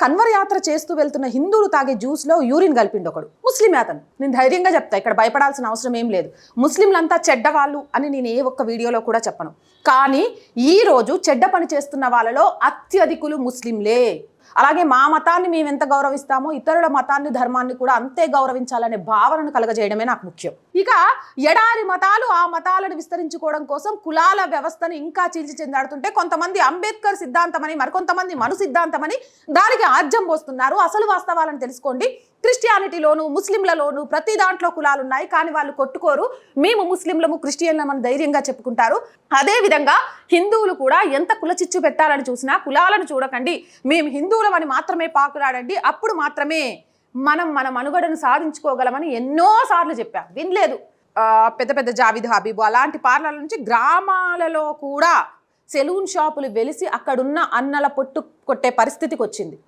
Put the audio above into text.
అన్వర్ యాత్ర చేస్తూ వెళ్తున్న హిందువులు తాగే జ్యూస్లో యూరిన్ కలిపిండు ఒకడు, ముస్లిం అతను. నేను ధైర్యంగా చెప్తా, ఇక్కడ భయపడాల్సిన అవసరం ఏం లేదు. ముస్లింలంతా చెడ్డవాళ్ళు అని నేను ఏ ఒక్క వీడియోలో కూడా చెప్పను. కానీ ఈరోజు చెడ్డ పని చేస్తున్న వాళ్ళలో అత్యధికులు ముస్లింలే. అలాగే మా మతాన్ని మేము ఎంత గౌరవిస్తామో ఇతరుల మతాన్ని ధర్మాన్ని కూడా అంతే గౌరవించాలనే భావనను కలగజేయడమే నాకు ముఖ్యం. ఇక ఎడారి మతాలు ఆ మతాలను విస్తరించుకోవడం కోసం కులాల వ్యవస్థను ఇంకా చీల్చి చెందాడుతుంటే కొంతమంది అంబేద్కర్ సిద్ధాంతమని మరికొంతమంది మను సిద్ధాంతమని దానికి ఆజ్యం పోస్తున్నారు. అసలు వాస్తవాలను తెలుసుకోండి. క్రిస్టియానిటీలోను ముస్లింలలోను ప్రతి దాంట్లో కులాలు ఉన్నాయి, కానీ వాళ్ళు కొట్టుకోరు. మేము ముస్లింలము క్రిస్టియన్లమని ధైర్యంగా చెప్పుకుంటారు. అదేవిధంగా హిందువులు కూడా ఎంత కులచిచ్చు పెట్టాలని చూసినా కులాలను చూడకండి, మేము హిందువులమని మాత్రమే పాకులాడండి, అప్పుడు మాత్రమే మనం మన మనుగడను సాధించుకోగలమని ఎన్నోసార్లు చెప్పాం, వినలేదు. పెద్ద పెద్ద జావిద్ హబీబు అలాంటి పార్లర్ల నుంచి గ్రామాలలో కూడా సెలూన్ షాపులు వెలిసి అక్కడున్న అన్నల పొట్టు కొట్టే పరిస్థితికి వచ్చింది.